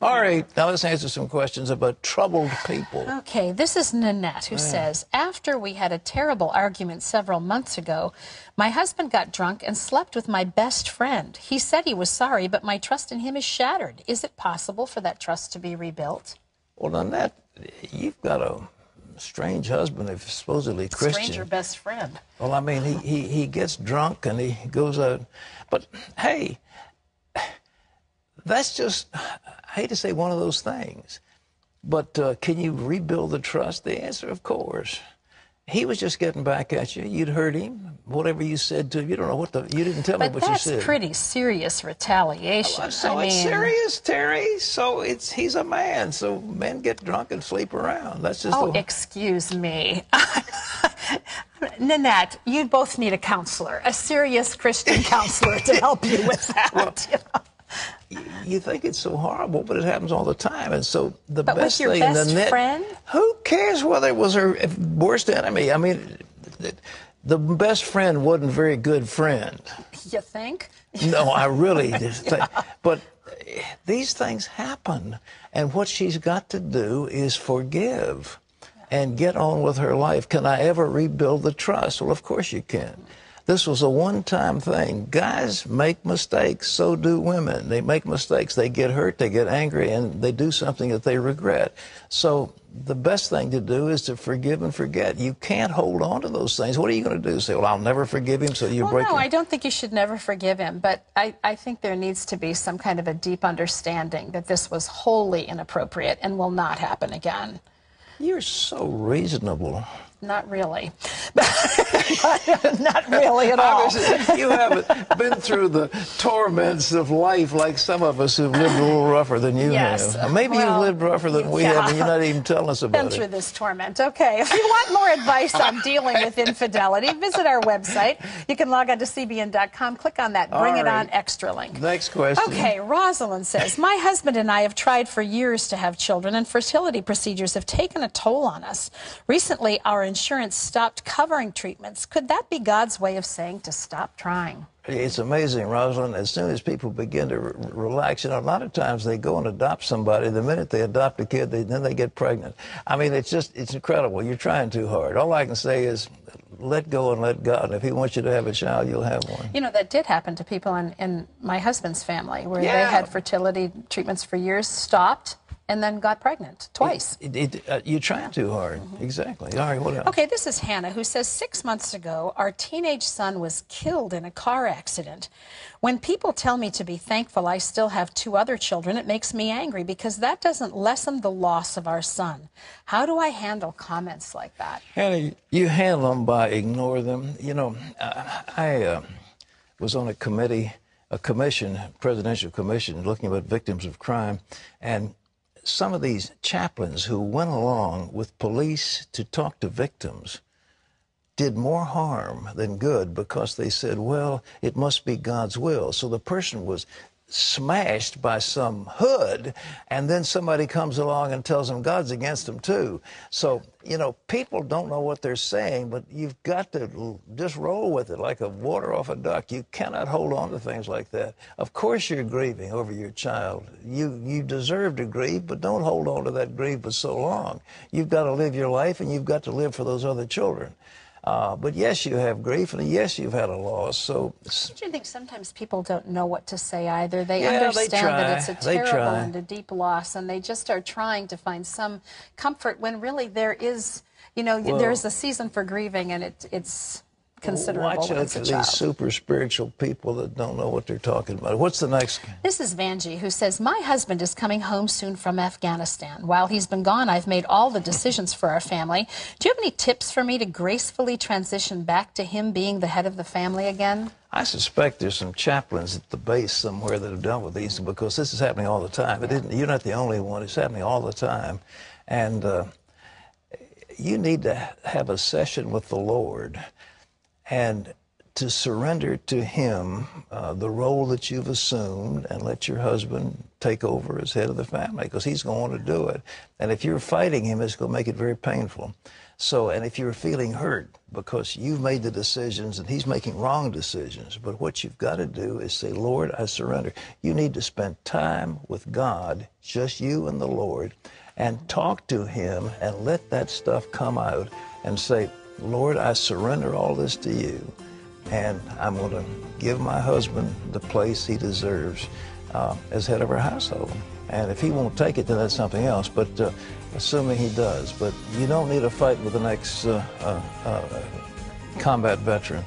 All right, now let's answer some questions about troubled people. Okay, this is Nanette who says, after we had a terrible argument several months ago, my husband got drunk and slept with my best friend. He said he was sorry, but my trust in him is shattered. Is it possible for that trust to be rebuilt? Well, Nanette, you've got a strange husband, if supposedly Christian. Stranger best friend. Well, I mean, he gets drunk and he goes out. But, hey, that's just, I hate to say one of those things. But can you rebuild the trust? The answer, of course. He was just getting back at you. You'd hurt him. Whatever you said to him, you don't know what you didn't tell me what you said. But that's pretty serious retaliation. So it's serious, Terry. So he's a man. So men get drunk and sleep around. That's just. Oh, excuse me. Nanette, you both need a counselor, a serious Christian counselor to help you with that. Well, you know? You think it's so horrible, but it happens all the time. And so the but best with your thing, best friend? Who cares whether it was her worst enemy? I mean, the best friend wasn't a very good friend. You think? No, I really just think. But these things happen. And what she's got to do is forgive and get on with her life. Can I ever rebuild the trust? Well, of course you can. This was a one-time thing. Guys make mistakes, so do women. They make mistakes. They get hurt, they get angry, and they do something that they regret. So the best thing to do is to forgive and forget. You can't hold on to those things. What are you going to do? Say, well, I'll never forgive him, so you break him? No, I don't think you should never forgive him, but I think there needs to be some kind of a deep understanding that this was wholly inappropriate and will not happen again. You're so reasonable. Not really. Not really at all. Obviously, you haven't been through the torments of life like some of us who've lived a little rougher than you have. Maybe you've lived rougher than we have, and you're not even telling us about it. Been through this torment. Okay. If you want more advice on dealing with infidelity, visit our website. You can log on to cbn.com. Click on that Bring It On extra link. Next question. Okay. Rosalind says, my husband and I have tried for years to have children, and fertility procedures have taken a toll on us. Recently, our insurance stopped covering treatments. Could that be God's way of saying to stop trying? It's amazing, Rosalind. As soon as people begin to relax, you know, a lot of times they go and adopt somebody. The minute they adopt a kid, then they get pregnant. I mean, it's incredible. You're trying too hard. All I can say is let go and let God. If he wants you to have a child, you'll have one. You know, that did happen to people in my husband's family, where they had fertility treatments for years, stopped, and then got pregnant twice. You're trying too hard. Exactly. All right, what else? Okay, this is Hannah, who says 6 months ago, our teenage son was killed in a car accident. When people tell me to be thankful I still have 2 other children, it makes me angry because that doesn't lessen the loss of our son. How do I handle comments like that? Hannah, you handle them by ignore them. You know, I was on a commission, presidential commission, looking at victims of crime, and some of these chaplains who went along with police to talk to victims did more harm than good because they said, well, it must be God's will. So the person was smashed by some hood, and then somebody comes along and tells them God's against them too. So, you know, people don't know what they're saying, but you've got to just roll with it like a water off a duck. You cannot hold on to things like that. Of course you're grieving over your child. You deserve to grieve, but don't hold on to that grief for so long. You've got to live your life, and you've got to live for those other children. But yes, you have grief, and yes, you've had a loss. So, don't you think sometimes people don't know what to say either? They understand that it's a terrible and a deep loss, and they just are trying to find some comfort when really there is, you know, there's a season for grieving, and it's considerable. Watch out for these super spiritual people that don't know what they're talking about. What's the next? This is Vanjie, who says, my husband is coming home soon from Afghanistan. While he's been gone, I've made all the decisions for our family. Do you have any tips for me to gracefully transition back to him being the head of the family again? I suspect there's some chaplains at the base somewhere that have dealt with these, because this is happening all the time. You're not the only one. It's happening all the time. And you need to have a session with the Lord and to surrender to him the role that you've assumed, and let your husband take over as head of the family, because he's going to want to do it. And if you're fighting him, it's going to make it very painful. So, and if you're feeling hurt because you've made the decisions and he's making wrong decisions, but what you've got to do is say, Lord, I surrender. You need to spend time with God, just you and the Lord, and talk to him and let that stuff come out and say, Lord, I surrender all this to you, and I'm going to give my husband the place he deserves as head of our household. And if he won't take it, then that's something else, but assuming he does. But you don't need to fight with the next combat veteran.